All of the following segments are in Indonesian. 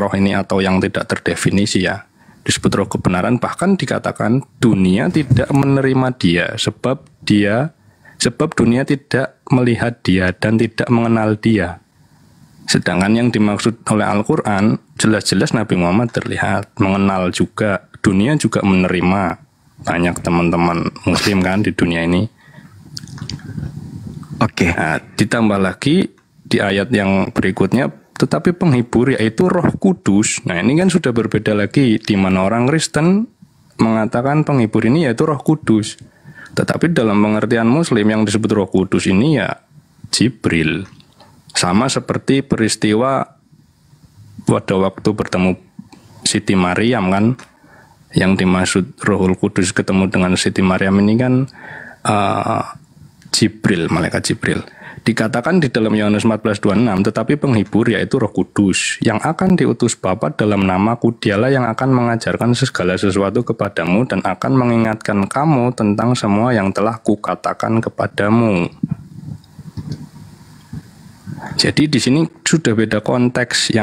roh ini atau yang tidak terdefinisi ya, disebut roh kebenaran, bahkan dikatakan dunia tidak menerima dia sebab dunia tidak melihat dia dan tidak mengenal dia. Sedangkan yang dimaksud oleh Al-Quran jelas-jelas Nabi Muhammad terlihat, mengenal juga, dunia juga menerima. Banyak teman-teman muslim kan di dunia ini. Oke. Nah, ditambah lagi di ayat yang berikutnya, tetapi penghibur yaitu Roh Kudus. Nah, ini kan sudah berbeda lagi, di mana orang Kristen mengatakan penghibur ini yaitu Roh Kudus. Tetapi dalam pengertian Muslim yang disebut Roh Kudus ini ya Jibril. Sama seperti peristiwa pada waktu bertemu Siti Maryam kan, yang dimaksud Rohul Kudus ketemu dengan Siti Maryam ini kan Jibril, malaikat Jibril. Dikatakan di dalam Yohanes 14:26, tetapi penghibur yaitu Roh Kudus yang akan diutus Bapa dalam namaku, dialah yang akan mengajarkan segala sesuatu kepadamu dan akan mengingatkan kamu tentang semua yang telah kukatakan kepadamu. Jadi di sini sudah beda konteks.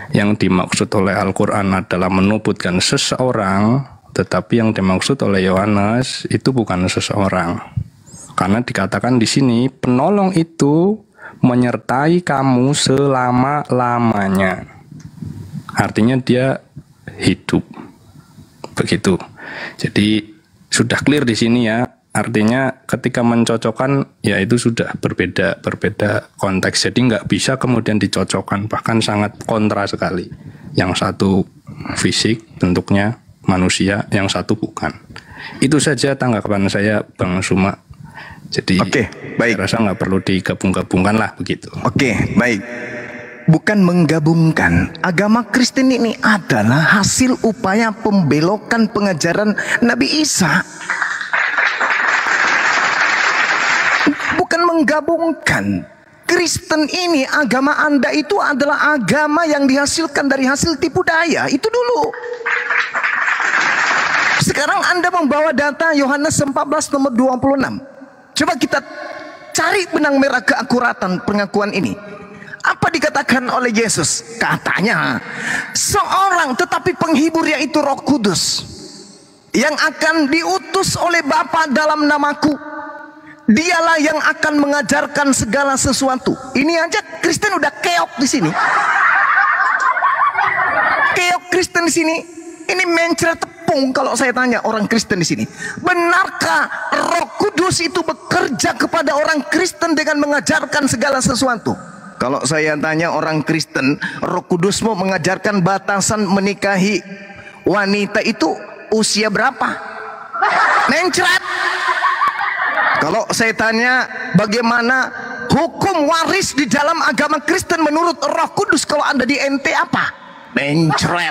Yang dimaksud oleh Al-Quran adalah menubutkan seseorang, tetapi yang dimaksud oleh Yohanes itu bukan seseorang. Karena dikatakan di sini penolong itu menyertai kamu selama-lamanya. Artinya dia hidup. Begitu. Jadi sudah clear di sini ya. Artinya ketika mencocokkan ya itu sudah berbeda konteks. Jadi nggak bisa kemudian dicocokkan, bahkan sangat kontra sekali. Yang satu fisik bentuknya manusia, yang satu bukan. Itu saja tanggapan saya, Bang Suma. Jadi baik. Saya rasa nggak perlu digabung-gabungkan lah begitu. Baik. Bukan menggabungkan. Agama Kristen ini adalah hasil upaya pembelokan pengajaran Nabi Isa. Bukan menggabungkan. Kristen ini, agama Anda itu adalah agama yang dihasilkan dari hasil tipu daya. Itu dulu. Sekarang Anda membawa data Yohanes 14 nomor 26. Coba kita cari benang merah keakuratan pengakuan ini. Apa dikatakan oleh Yesus? Katanya, seorang tetapi penghibur yaitu Roh Kudus yang akan diutus oleh Bapa dalam namaku. Dialah yang akan mengajarkan segala sesuatu. Ini aja Kristen udah keok di sini. Keok Kristen di sini. Ini mencret tepung kalau saya tanya orang Kristen di sini. Benarkah Roh Kudus itu bekerja kepada orang Kristen dengan mengajarkan segala sesuatu? Kalau saya tanya orang Kristen, Roh Kudus mau mengajarkan batasan menikahi wanita itu usia berapa? Mencret. Kalau saya tanya bagaimana hukum waris di dalam agama Kristen menurut Roh Kudus, kalau Anda di NT apa? Mencret.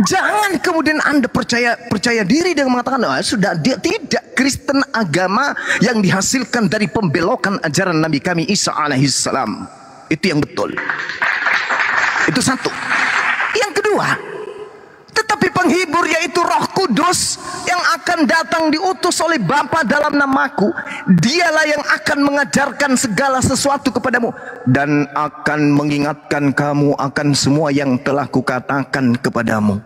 Jangan kemudian Anda percaya diri dengan mengatakan sudah dia tidak. Kristen agama yang dihasilkan dari pembelokan ajaran Nabi kami Isa alaihissalam. Itu yang betul. Itu satu. Yang kedua, tetapi penghibur yaitu Roh Kudus yang akan datang diutus oleh Bapa dalam namaku, dialah yang akan mengajarkan segala sesuatu kepadamu dan akan mengingatkan kamu akan semua yang telah kukatakan kepadamu.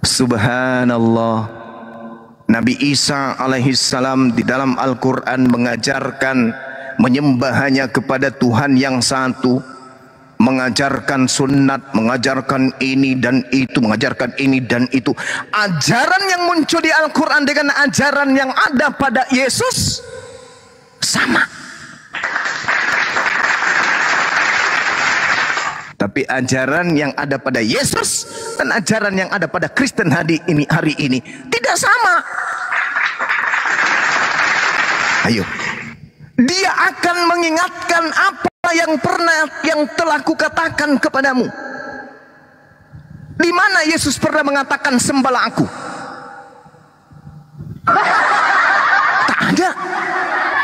Subhanallah. Nabi Isa alaihissalam di dalam Al-Quran mengajarkan menyembah hanya kepada Tuhan yang satu, mengajarkan sunat, mengajarkan ini dan itu, mengajarkan ini dan itu. Ajaran yang muncul di Al-Quran dengan ajaran yang ada pada Yesus sama. Tapi ajaran yang ada pada Yesus dan ajaran yang ada pada Kristen hari ini tidak sama. Ayo, dia akan mengingatkan apa yang telah kukatakan kepadamu. Di mana Yesus pernah mengatakan sembahlah aku? Tak ada.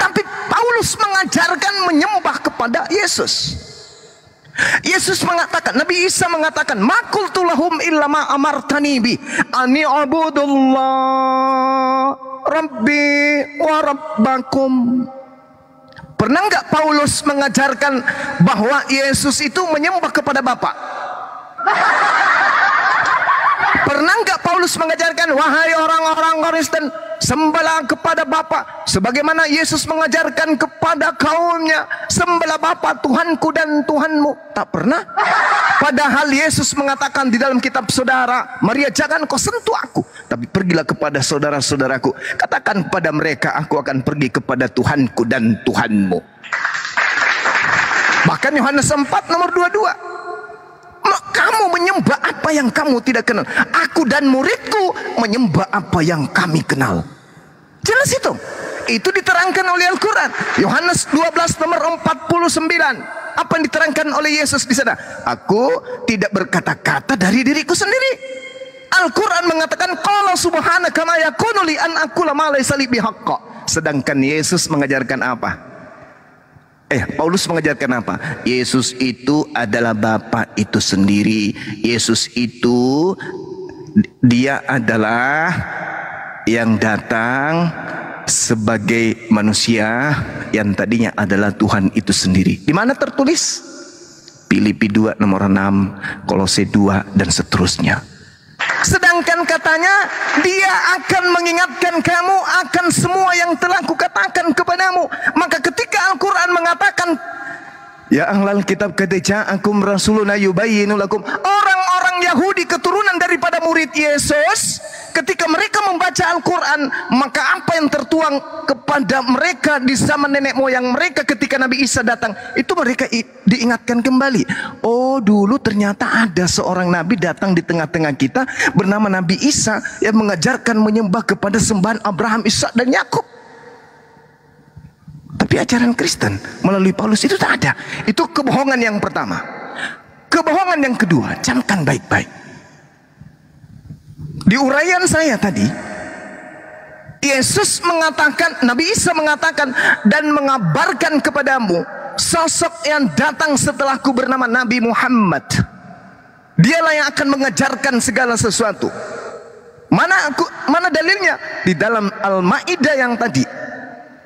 Tapi Paulus mengajarkan menyembah kepada Yesus. Yesus mengatakan, Nabi Isa mengatakan, "Maqultu lahum illa ma amartani bi ani abudullah rabbi wa rabbakum." Pernah enggak Paulus mengajarkan bahwa Yesus itu menyembah kepada Bapa? Pernah nggak Paulus mengajarkan, wahai orang-orang Kristen, sembahlah kepada Bapa sebagaimana Yesus mengajarkan kepada kaumnya, sembahlah Bapa Tuhanku dan Tuhanmu? Tak pernah. Padahal Yesus mengatakan di dalam kitab Saudara, Maria, jangan kau sentuh aku, tapi pergilah kepada saudara-saudaraku, katakan kepada mereka, aku akan pergi kepada Tuhanku dan Tuhanmu. Bahkan Yohanes 4 nomor 22, kamu menyembah apa yang kamu tidak kenal, aku dan muridku menyembah apa yang kami kenal. Jelas itu diterangkan oleh Al-Quran. Yohanes 12 nomor 49, apa yang diterangkan oleh Yesus di sana? Aku tidak berkata-kata dari diriku sendiri. Al-Quran mengatakan, qala subhanaka ma yakunu li an aqula ma laysa li bihaqqa. Sedangkan Yesus mengajarkan apa? Paulus mengajarkan apa? Yesus itu adalah Bapa itu sendiri. Yesus itu, dia adalah yang datang sebagai manusia yang tadinya adalah Tuhan itu sendiri. Di mana tertulis? Filipi 2 nomor 6, Kolose 2 dan seterusnya. Sedangkan katanya, dia akan mengingatkan kamu akan semua yang telah kukatakan kepadamu. Maka ketika Al-Quran mengatakan, ya ahlal kitab qad ja'akum rasuluna yubayyinu lakum, orang-orang Yahudi keturunan daripada murid Yesus, ketika mereka membaca Al-Quran, maka apa yang tertuang kepada mereka di zaman nenek moyang mereka ketika Nabi Isa datang, itu mereka diingatkan kembali. Oh, dulu ternyata ada seorang Nabi datang di tengah-tengah kita bernama Nabi Isa yang mengajarkan menyembah kepada sembahan Abraham, Ishak dan Yakub. Tapi ajaran Kristen melalui Paulus itu tak ada. Itu kebohongan yang pertama. Kebohongan yang kedua, camkan baik-baik. Di uraian saya tadi, Yesus mengatakan, Nabi Isa mengatakan dan mengabarkan kepadamu sosok yang datang setelahku bernama Nabi Muhammad. Dialah yang akan mengajarkan segala sesuatu. Mana dalilnya? Di dalam Al-Maidah yang tadi,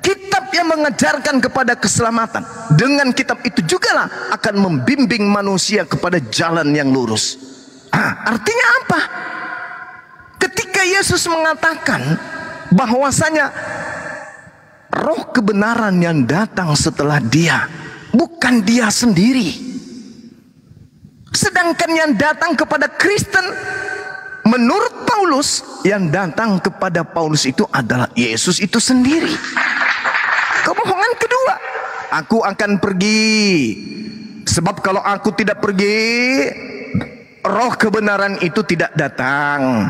kitab yang mengajarkan kepada keselamatan. Dengan kitab itu jugalah akan membimbing manusia kepada jalan yang lurus. Artinya apa? Ketika Yesus mengatakan bahwasanya roh kebenaran yang datang setelah dia, bukan dia sendiri. Sedangkan yang datang kepada Kristen, menurut Paulus, yang datang kepada Paulus itu adalah Yesus itu sendiri. Kebohongan kedua, aku akan pergi, sebab kalau aku tidak pergi, roh kebenaran itu tidak datang.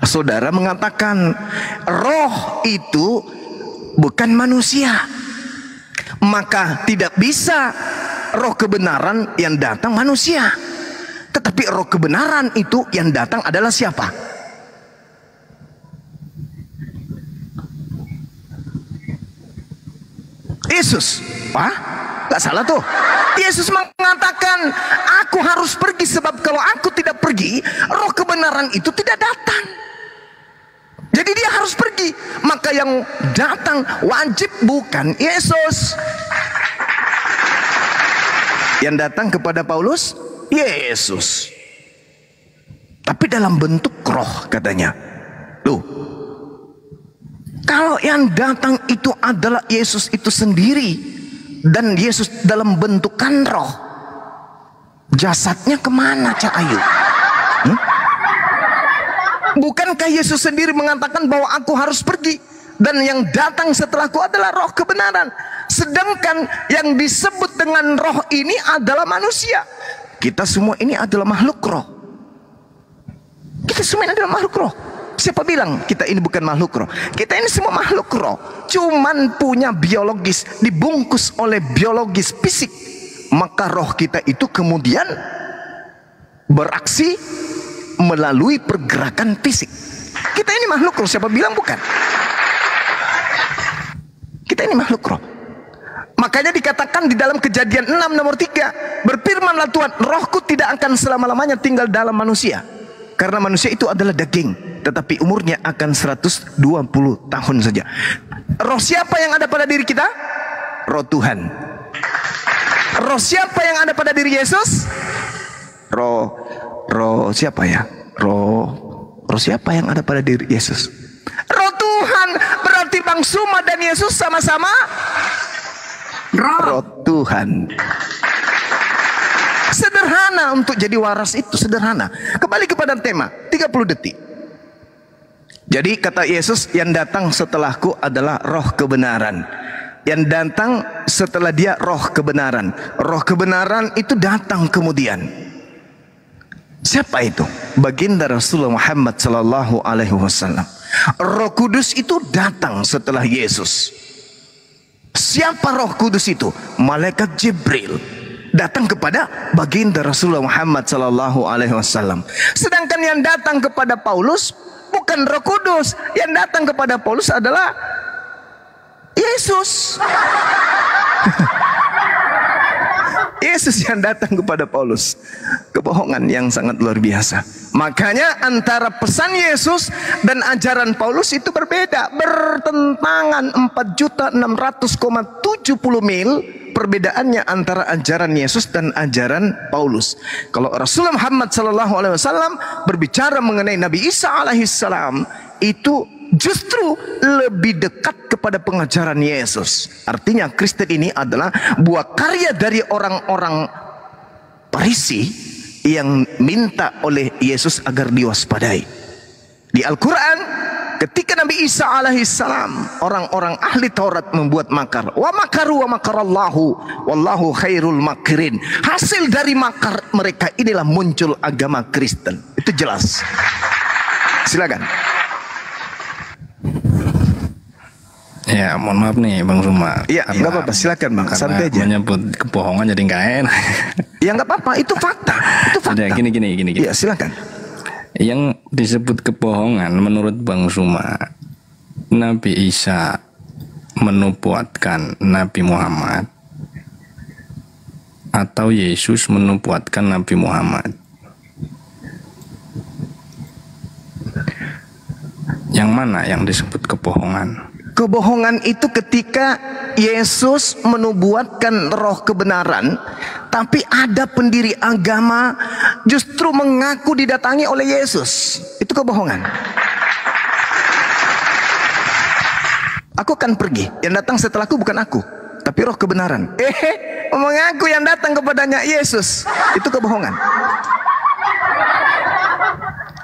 Saudara mengatakan roh itu bukan manusia, maka tidak bisa roh kebenaran yang datang manusia. Tetapi roh kebenaran itu yang datang adalah siapa? Yesus. Gak salah tuh. Yesus mengatakan, aku harus pergi, sebab kalau aku tidak pergi, roh kebenaran itu tidak datang. Jadi dia harus pergi. Maka yang datang wajib bukan Yesus. Yang datang kepada Paulus, Yesus. Tapi dalam bentuk roh katanya. Tuh. Kalau yang datang itu adalah Yesus itu sendiri, dan Yesus dalam bentukan roh, jasadnya kemana Cak Ayu? Bukankah Yesus sendiri mengatakan bahwa aku harus pergi, dan yang datang setelahku adalah roh kebenaran? Sedangkan yang disebut dengan roh ini adalah manusia. Kita semua ini adalah makhluk roh. Kita semua ini adalah makhluk roh. Siapa bilang kita ini bukan makhluk roh? Kita ini semua makhluk roh, cuman punya biologis, dibungkus oleh biologis fisik. Maka roh kita itu kemudian beraksi melalui pergerakan fisik. Kita ini makhluk roh, siapa bilang bukan? Kita ini makhluk roh. Makanya dikatakan di dalam Kejadian 6 nomor 3, berfirmanlah Tuhan, rohku tidak akan selama-lamanya tinggal dalam manusia, karena manusia itu adalah daging, tetapi umurnya akan 120 tahun saja. Roh siapa yang ada pada diri kita? Roh Tuhan. Roh siapa yang ada pada diri Yesus? Roh siapa ya? Roh siapa yang ada pada diri Yesus? Roh Tuhan. Berarti Bang Suma dan Yesus sama-sama roh Tuhan. Sederhana untuk jadi waras itu, sederhana. Kembali kepada tema, 30 detik. Jadi kata Yesus, yang datang setelahku adalah roh kebenaran. Yang datang setelah dia roh kebenaran. Roh kebenaran itu datang kemudian. Siapa itu? Baginda Rasulullah Muhammad sallallahu alaihi wasallam. Roh Kudus itu datang setelah Yesus. Siapa Roh Kudus itu? Malaikat Jibril datang kepada baginda Rasulullah Muhammad sallallahu alaihi wasallam. Sedangkan yang datang kepada Paulus bukan Roh Kudus, yang datang kepada Paulus adalah Yesus. Yesus yang datang kepada Paulus. Kebohongan yang sangat luar biasa. Makanya antara pesan Yesus dan ajaran Paulus itu berbeda, bertentangan 4.600,70 mil perbedaannya antara ajaran Yesus dan ajaran Paulus. Kalau Rasulullah Muhammad SAW berbicara mengenai Nabi Isa alaihissalam, itu justru lebih dekat kepada pengajaran Yesus. Artinya Kristen ini adalah buah karya dari orang-orang Farisi yang minta oleh Yesus agar diwaspadai. Di Al-Quran, ketika Nabi Isa alaihissalam, orang-orang ahli Taurat membuat makar. Wa makaru wa makarallahu wallahu khairul makirin. Hasil dari makar mereka inilah muncul agama Kristen. Itu jelas. Silakan. Ya, mohon maaf nih Bang Suma. Iya, nggak apa-apa, silakan Bang, santai aja. Menyebut kebohongan jadi nggak enak. Ya nggak apa-apa, itu fakta. Itu fakta. Udah, gini. Iya, silakan. Yang disebut kebohongan menurut Bang Suma, Nabi Isa menubuatkan Nabi Muhammad atau Yesus menubuatkan Nabi Muhammad? Yang mana yang disebut kebohongan? Kebohongan itu ketika Yesus menubuatkan roh kebenaran, tapi ada pendiri agama justru mengaku didatangi oleh Yesus. Itu kebohongan. Aku akan pergi, yang datang setelahku bukan aku, tapi roh kebenaran. Mengaku yang datang kepadanya Yesus. Itu kebohongan.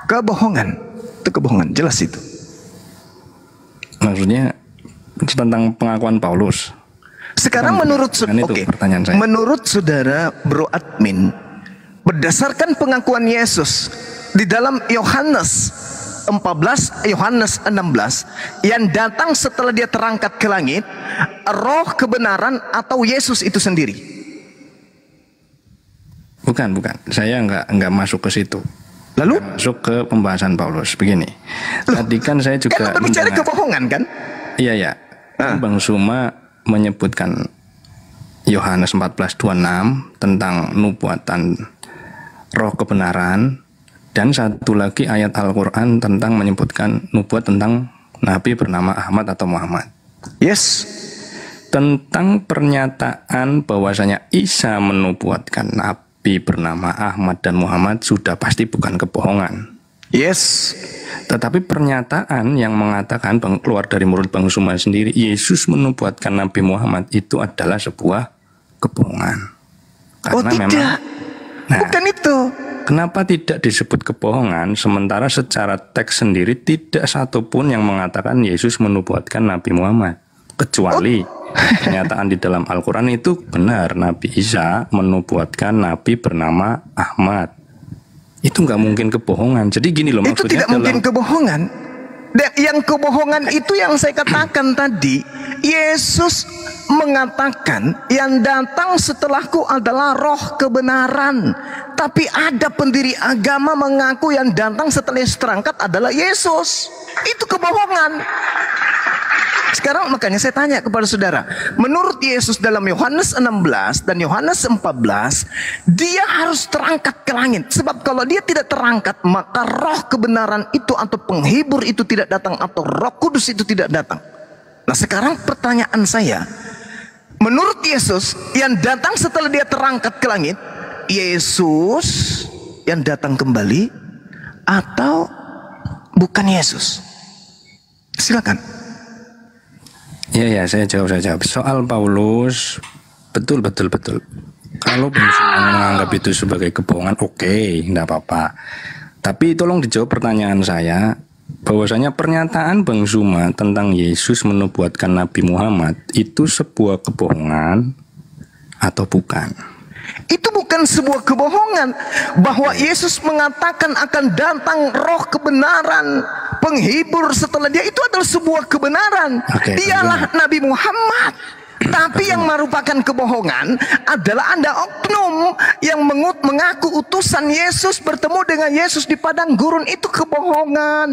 Kebohongan. Itu kebohongan, jelas itu. Maksudnya tentang pengakuan Paulus. Sekarang menurut menurut saudara Bro Admin, berdasarkan pengakuan Yesus di dalam Yohanes 14, Yohanes 16, yang datang setelah dia terangkat ke langit, roh kebenaran atau Yesus itu sendiri? Bukan. Saya nggak masuk ke situ. Lalu masuk ke pembahasan Paulus. Begini. Tadi kan saya juga kan berbicara kebohongan kan? Iya. Bang Suma menyebutkan Yohanes 14:26 tentang nubuatan roh kebenaran, dan satu lagi ayat Al-Quran tentang menyebutkan nubuat tentang Nabi bernama Ahmad atau Muhammad. Yes. Tentang pernyataan bahwasanya Isa menubuatkan Nabi bernama Ahmad dan Muhammad sudah pasti bukan kebohongan. Yes. Tetapi pernyataan yang mengatakan keluar dari mulut Bang Suma sendiri, Yesus menubuatkan Nabi Muhammad, itu adalah sebuah kebohongan. Karena tidak. Bukan itu. Kenapa tidak disebut kebohongan, sementara secara teks sendiri tidak satupun yang mengatakan Yesus menubuatkan Nabi Muhammad, kecuali pernyataan di dalam Al-Quran itu benar, Nabi Isa menubuatkan Nabi bernama Ahmad. Itu nggak mungkin kebohongan. Jadi gini loh, itu tidak mungkin kebohongan. Dan yang kebohongan itu yang saya katakan tadi, Yesus mengatakan yang datang setelahku adalah roh kebenaran, tapi ada pendiri agama mengaku yang datang setelah Yesus terangkat adalah Yesus. Itu kebohongan. Sekarang makanya saya tanya kepada saudara, menurut Yesus dalam Yohanes 16 dan Yohanes 14, dia harus terangkat ke langit. Sebab kalau dia tidak terangkat, maka roh kebenaran itu atau penghibur itu tidak datang, atau Roh Kudus itu tidak datang. Nah sekarang pertanyaan saya, menurut Yesus yang datang setelah dia terangkat ke langit, Yesus yang datang kembali atau bukan Yesus? Silakan. Ya, saya jawab. Soal Paulus, betul. Kalau Bang Suma menganggap itu sebagai kebohongan, oke, enggak apa-apa. Tapi tolong dijawab pertanyaan saya, bahwasanya pernyataan Bang Suma tentang Yesus menubuatkan Nabi Muhammad itu sebuah kebohongan atau bukan? Itu bukan sebuah kebohongan. Bahwa Yesus mengatakan akan datang roh kebenaran, penghibur setelah dia, itu adalah sebuah kebenaran. Dialah Nabi Muhammad. Tapi yang merupakan kebohongan adalah ada oknum yang mengaku utusan Yesus bertemu dengan Yesus di padang gurun. Itu kebohongan.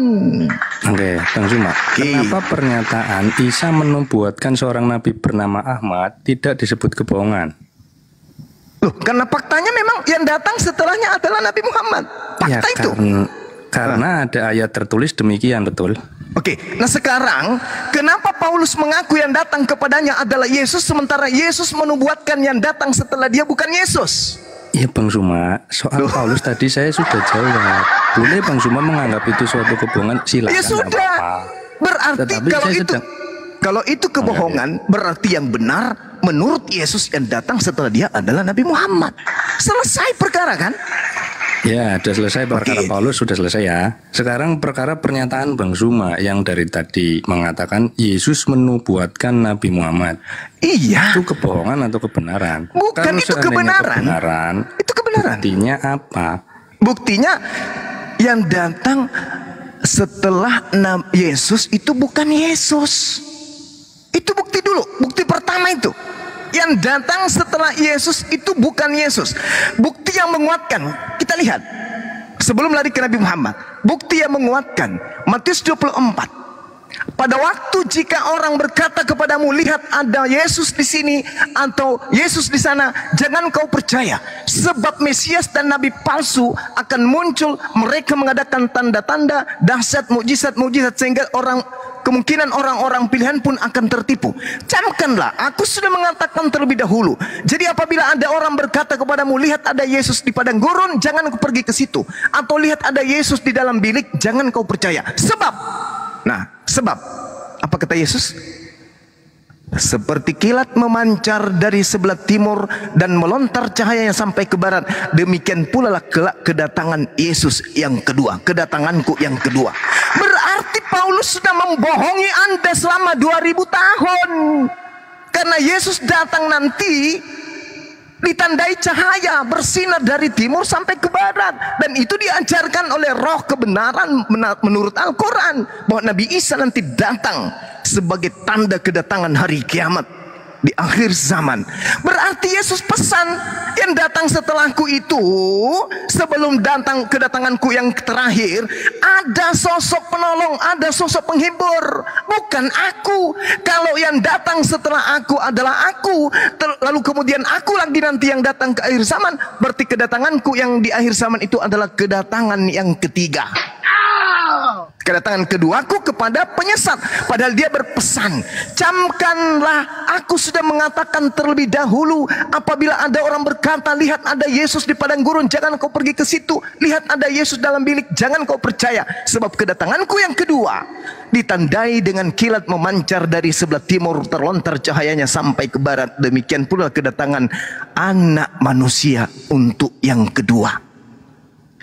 Oke, Bang Suma, kenapa pernyataan Isa menubuatkan seorang nabi bernama Ahmad tidak disebut kebohongan? Loh, karena faktanya memang yang datang setelahnya adalah Nabi Muhammad. Fakta itu. Karena ada ayat tertulis demikian, betul? Oke, nah sekarang kenapa Paulus mengaku yang datang kepadanya adalah Yesus, sementara Yesus menubuatkan yang datang setelah dia bukan Yesus? Iya Bang Suma, soal Paulus tadi saya sudah jawab. Boleh Bang Suma menganggap itu suatu kebohongan, silakan. Ya sudah. Berarti kalau itu kebohongan, berarti yang benar menurut Yesus yang datang setelah dia adalah Nabi Muhammad. Selesai perkara kan? Ya, sudah selesai perkara Paulus, sudah selesai ya. Sekarang perkara pernyataan Bang Suma yang dari tadi mengatakan Yesus menubuatkan Nabi Muhammad. Iya. Itu kebohongan atau kebenaran? Bukan, itu kebenaran. Itu kebenaran. Buktinya apa? Buktinya yang datang setelah Yesus itu bukan Yesus. Itu bukti dulu, bukti pertama itu. Yang datang setelah Yesus itu bukan Yesus. Bukti yang menguatkan, kita lihat sebelum lari ke Nabi Muhammad, bukti yang menguatkan Matius 24. Pada waktu jika orang berkata kepadamu, lihat ada Yesus di sini atau Yesus di sana, jangan kau percaya, sebab Mesias dan nabi palsu akan muncul. Mereka mengadakan tanda-tanda, dahsyat, mukjizat sehingga kemungkinan orang-orang pilihan pun akan tertipu. Camkanlah, aku sudah mengatakan terlebih dahulu. Jadi apabila ada orang berkata kepadamu, lihat ada Yesus di padang gurun, jangan kau pergi ke situ. Atau lihat ada Yesus di dalam bilik, jangan kau percaya. Sebab apa kata Yesus? Seperti kilat memancar dari sebelah timur dan melontar cahayanya sampai ke barat, demikian pula lah kelak kedatangan Yesus yang kedua, kedatanganku yang kedua. Berarti Paulus sudah membohongi Anda selama 2000 tahun. Karena Yesus datang nanti ditandai cahaya bersinar dari timur sampai ke barat, dan itu diajarkan oleh roh kebenaran menurut Al-Quran bahwa Nabi Isa nanti datang sebagai tanda kedatangan hari kiamat di akhir zaman. Berarti Yesus pesan yang datang setelahku itu, sebelum datang kedatanganku yang terakhir, ada sosok penolong, ada sosok penghibur, bukan aku. Kalau yang datang setelah aku adalah aku, lalu kemudian aku lagi nanti yang datang ke akhir zaman, berarti kedatanganku yang di akhir zaman itu adalah kedatangan yang ketiga. Kedatangan keduaku kepada penyesat. Padahal dia berpesan, camkanlah, aku sudah mengatakan terlebih dahulu, apabila ada orang berkata, lihat ada Yesus di padang gurun, jangan kau pergi ke situ. Lihat ada Yesus dalam bilik, jangan kau percaya. Sebab kedatanganku yang kedua ditandai dengan kilat memancar dari sebelah timur, terlontar cahayanya sampai ke barat. Demikian pula kedatangan anak manusia untuk yang kedua.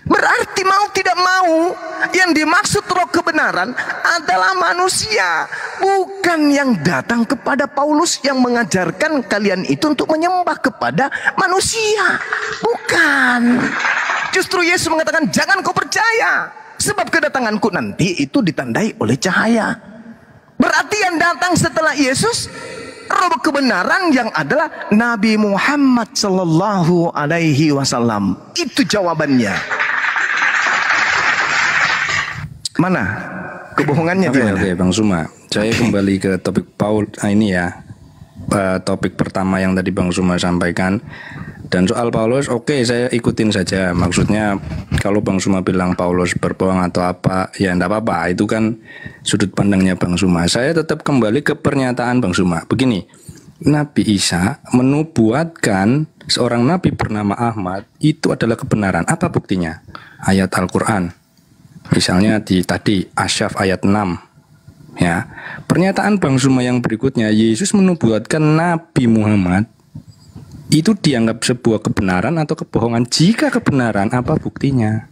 Berarti mau tidak mau, yang dimaksud roh kebenaran adalah manusia, bukan yang datang kepada Paulus yang mengajarkan kalian itu untuk menyembah kepada manusia. Bukan. Justru Yesus mengatakan jangan kau percaya, sebab kedatanganku nanti itu ditandai oleh cahaya. Berarti yang datang setelah Yesus roh kebenaran yang adalah Nabi Muhammad sallallahu alaihi wasallam. Itu jawabannya. Mana kebohongannya? Oke, Bang Suma, saya kembali ke topik ini ya, topik pertama yang tadi Bang Suma sampaikan. Dan soal Paulus, oke, saya ikutin saja. Maksudnya kalau Bang Suma bilang Paulus berbohong atau apa, ya enggak apa-apa. Itu kan sudut pandangnya Bang Suma. Saya tetap kembali ke pernyataan Bang Suma. Begini, Nabi Isa menubuatkan seorang nabi bernama Ahmad itu adalah kebenaran. Apa buktinya? Ayat Al-Quran. Misalnya di tadi Asyaf ayat 6. Ya, pernyataan Bang Zuma yang berikutnya, Yesus menubuatkan Nabi Muhammad, itu dianggap sebuah kebenaran atau kebohongan? Jika kebenaran, apa buktinya?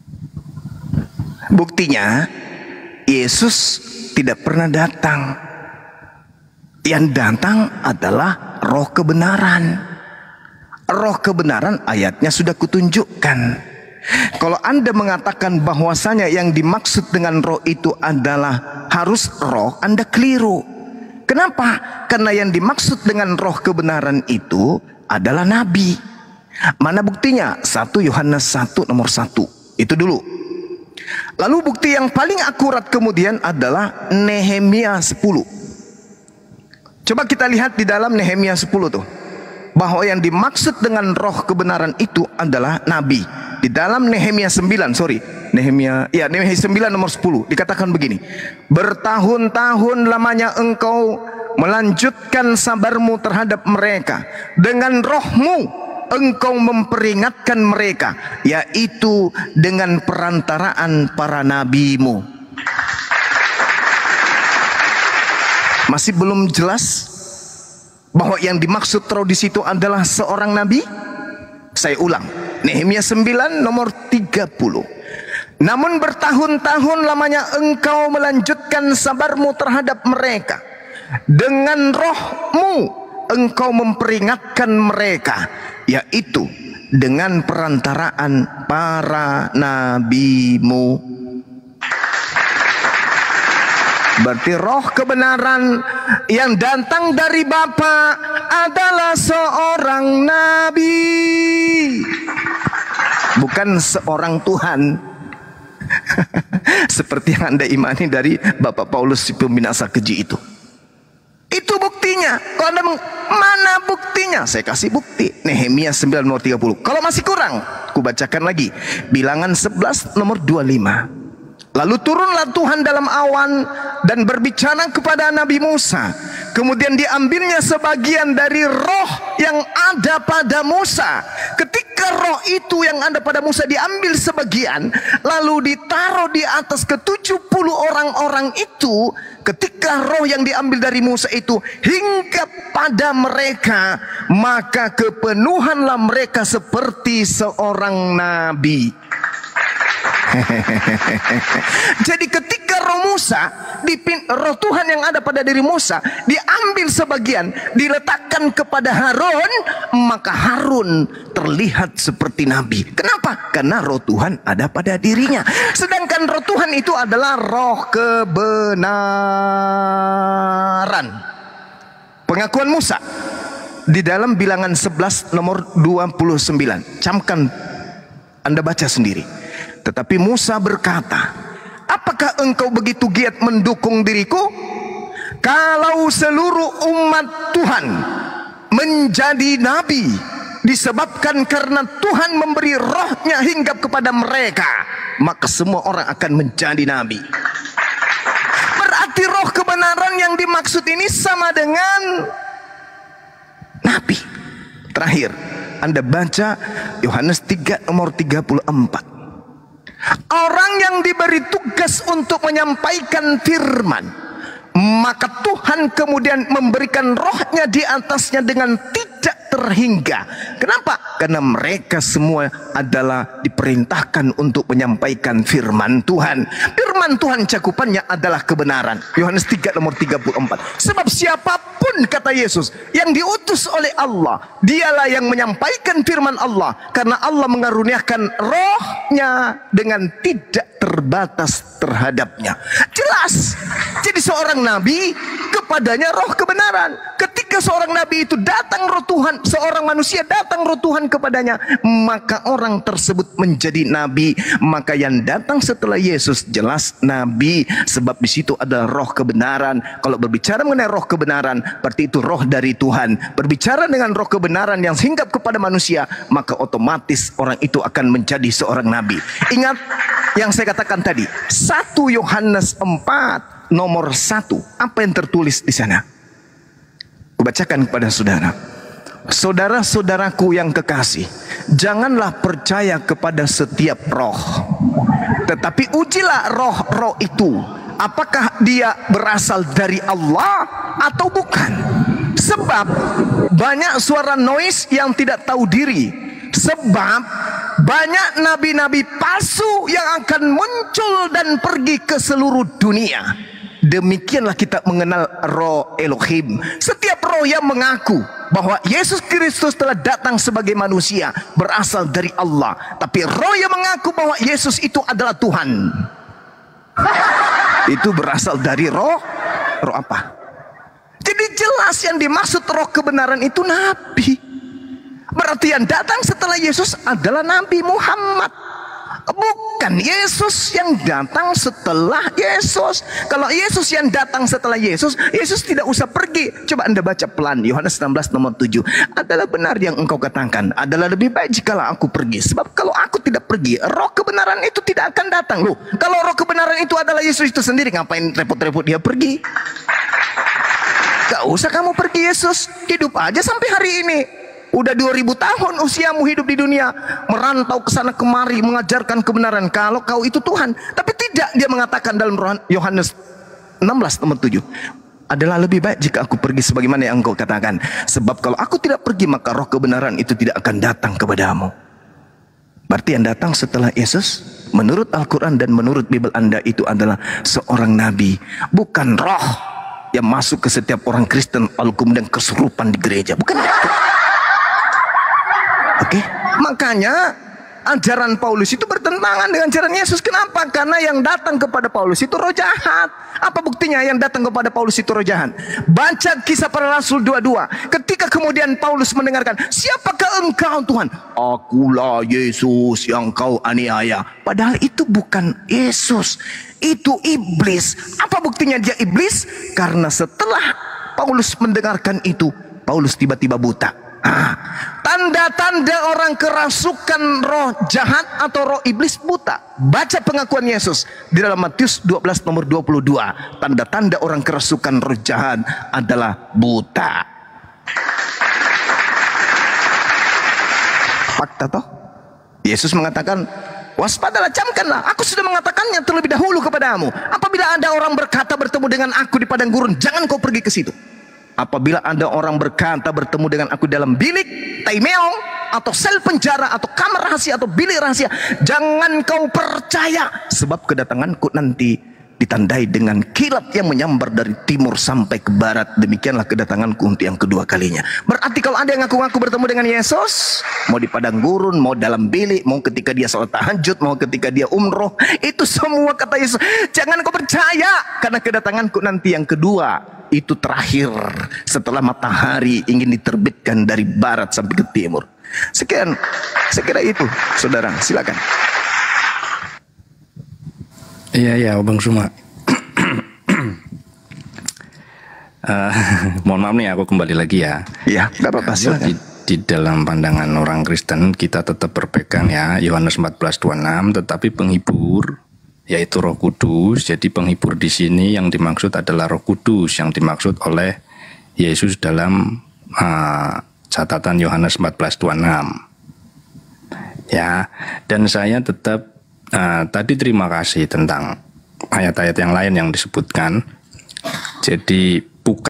Buktinya, Yesus tidak pernah datang. Yang datang adalah roh kebenaran. Roh kebenaran ayatnya sudah kutunjukkan. Kalau Anda mengatakan bahwasanya yang dimaksud dengan roh itu adalah harus roh, Anda keliru. Kenapa? Karena yang dimaksud dengan roh kebenaran itu adalah nabi. Mana buktinya? 1 Yohanes 1 nomor 1. Itu dulu. Lalu bukti yang paling akurat kemudian adalah Nehemia 10. Coba kita lihat di dalam Nehemia 10 tuh, bahwa yang dimaksud dengan roh kebenaran itu adalah nabi. Di dalam Nehemia 9, Nehemia 9 nomor 10 dikatakan begini. Bertahun-tahun lamanya engkau melanjutkan sabarmu terhadap mereka. Dengan rohmu engkau memperingatkan mereka, yaitu dengan perantaraan para nabimu. Masih belum jelas bahwa yang dimaksud roh di situ adalah seorang nabi? Saya ulang, Nehemia 9 nomor 30. Namun bertahun-tahun lamanya engkau melanjutkan sabarmu terhadap mereka. Dengan rohmu engkau memperingatkan mereka, yaitu dengan perantaraan para nabimu. Berarti roh kebenaran yang datang dari Bapa adalah seorang nabi, bukan seorang Tuhan. Seperti yang Anda imani dari Bapak Paulus si pembinasa keji itu. Itu buktinya. Kalau Anda mana buktinya? Saya kasih bukti. Nehemia 9 nomor 30. Kalau masih kurang, aku bacakan lagi. Bilangan 11 nomor 25. Lalu turunlah Tuhan dalam awan dan berbicara kepada Nabi Musa. Kemudian diambilnya sebagian dari roh yang ada pada Musa. Ketika roh itu yang ada pada Musa diambil sebagian, lalu ditaruh di atas ke-70 orang-orang itu. Ketika roh yang diambil dari Musa itu hinggap pada mereka, maka kepenuhanlah mereka seperti seorang nabi. Jadi ketika roh Musa, roh Tuhan yang ada pada diri Musa diambil sebagian, diletakkan kepada Harun, maka Harun terlihat seperti nabi. Kenapa? Karena roh Tuhan ada pada dirinya. Sedangkan roh Tuhan itu adalah roh kebenaran. Pengakuan Musa di dalam Bilangan 11 nomor 29. Camkan, Anda baca sendiri. Tetapi Musa berkata, apakah engkau begitu giat mendukung diriku? Kalau seluruh umat Tuhan menjadi nabi disebabkan karena Tuhan memberi rohnya hinggap kepada mereka, maka semua orang akan menjadi nabi. Berarti roh kebenaran yang dimaksud ini sama dengan nabi. Terakhir, Anda baca Yohanes 3 nomor 34. Orang yang diberi tugas untuk menyampaikan firman, maka Tuhan kemudian memberikan rohnya di atasnya dengan tidak terhingga. Kenapa? Karena mereka semua adalah diperintahkan untuk menyampaikan firman Tuhan. Firman Tuhan cakupannya adalah kebenaran. Yohanes 3 nomor 34. Sebab siapapun, kata Yesus, yang diutus oleh Allah, dialah yang menyampaikan firman Allah. Karena Allah mengaruniakan rohnya dengan tidak terbatas terhadapnya. Jelas. Jadi seorang nabi kepadanya roh kebenaran. Ketika seorang nabi itu datang roh Tuhan, seorang manusia datang roh Tuhan kepadanya, maka orang tersebut menjadi nabi. Maka yang datang setelah Yesus jelas nabi, sebab di situ ada roh kebenaran. Kalau berbicara mengenai roh kebenaran, berarti itu roh dari Tuhan. Berbicara dengan roh kebenaran yang hinggap kepada manusia, maka otomatis orang itu akan menjadi seorang nabi. Ingat yang saya katakan tadi, 1 Yohanes 4 nomor 1. Apa yang tertulis di sana? Kubacakan kepada saudara. Saudara-saudaraku yang kekasih, janganlah percaya kepada setiap roh, tetapi ujilah roh-roh itu, apakah dia berasal dari Allah atau bukan. Sebab banyak suara noise yang tidak tahu diri. Sebab banyak nabi-nabi palsu yang akan muncul dan pergi ke seluruh dunia. Demikianlah kita mengenal roh Elohim. Setiap roh yang mengaku bahwa Yesus Kristus telah datang sebagai manusia berasal dari Allah. Tapi roh yang mengaku bahwa Yesus itu adalah Tuhan, itu berasal dari roh apa? Jadi jelas yang dimaksud roh kebenaran itu nabi. Berarti yang datang setelah Yesus adalah Nabi Muhammad, bukan Yesus yang datang setelah Yesus. Kalau Yesus yang datang setelah Yesus, Yesus tidak usah pergi. Coba Anda baca pelan Yohanes 16 nomor 7. Adalah benar yang engkau katakan, adalah lebih baik jikalau aku pergi. Sebab kalau aku tidak pergi, roh kebenaran itu tidak akan datang. Loh, kalau roh kebenaran itu adalah Yesus itu sendiri, ngapain repot-repot dia pergi? Gak usah kamu pergi Yesus, hidup aja sampai hari ini. Udah 2000 tahun usiamu hidup di dunia, merantau ke sana kemari mengajarkan kebenaran kalau kau itu Tuhan. Tapi tidak, dia mengatakan dalam Yohanes 16 nomor 7, adalah lebih baik jika aku pergi sebagaimana yang engkau katakan. Sebab kalau aku tidak pergi, maka roh kebenaran itu tidak akan datang kepadamu. Berarti yang datang setelah Yesus menurut Al-Quran dan menurut Bible Anda itu adalah seorang nabi, bukan roh yang masuk ke setiap orang Kristen lalu kemudian kesurupan di gereja. Bukan itu. Oke, makanya ajaran Paulus itu bertentangan dengan ajaran Yesus. Kenapa? Karena yang datang kepada Paulus itu roh jahat. Apa buktinya yang datang kepada Paulus itu roh jahat? Baca Kisah Para Rasul 22. Ketika kemudian Paulus mendengarkan, siapakah engkau Tuhan? Akulah Yesus yang kau aniaya. Padahal itu bukan Yesus, itu iblis. Apa buktinya dia iblis? Karena setelah Paulus mendengarkan itu, Paulus tiba-tiba buta. Tanda-tanda orang kerasukan roh jahat atau roh iblis buta. Baca pengakuan Yesus di dalam Matius 12 nomor 22. Tanda-tanda orang kerasukan roh jahat adalah buta. Fakta toh? Yesus mengatakan, waspadalah, camkanlah, aku sudah mengatakannya terlebih dahulu kepadamu. Apabila ada orang berkata bertemu dengan aku di padang gurun, jangan kau pergi ke situ. Apabila ada orang berkata bertemu dengan aku dalam bilik, tai meong, atau sel penjara, atau kamar rahasia, atau bilik rahasia, jangan kau percaya. Sebab kedatanganku nanti ditandai dengan kilat yang menyambar dari timur sampai ke barat. Demikianlah kedatanganku untuk yang kedua kalinya. Berarti kalau ada yang ngaku-ngaku bertemu dengan Yesus, mau di padang gurun, mau dalam bilik, mau ketika dia salat tahajud, mau ketika dia umroh, itu semua kata Yesus, jangan kau percaya, karena kedatanganku nanti yang kedua itu terakhir setelah matahari ingin diterbitkan dari barat sampai ke timur. Sekian, saya kira itu, saudara. Silakan. Iya, Bang Suma. Mohon maaf nih, aku kembali lagi ya. Iya, nggak apa-apa. Silakan. Di dalam pandangan orang Kristen kita tetap berpegang ya Yohanes 14:26, tetapi penghibur yaitu Roh Kudus. Jadi penghibur di sini yang dimaksud adalah Roh Kudus yang dimaksud oleh Yesus dalam catatan Yohanes 14:26. Ya, dan saya tetap tadi terima kasih tentang ayat-ayat yang lain yang disebutkan. Jadi bukan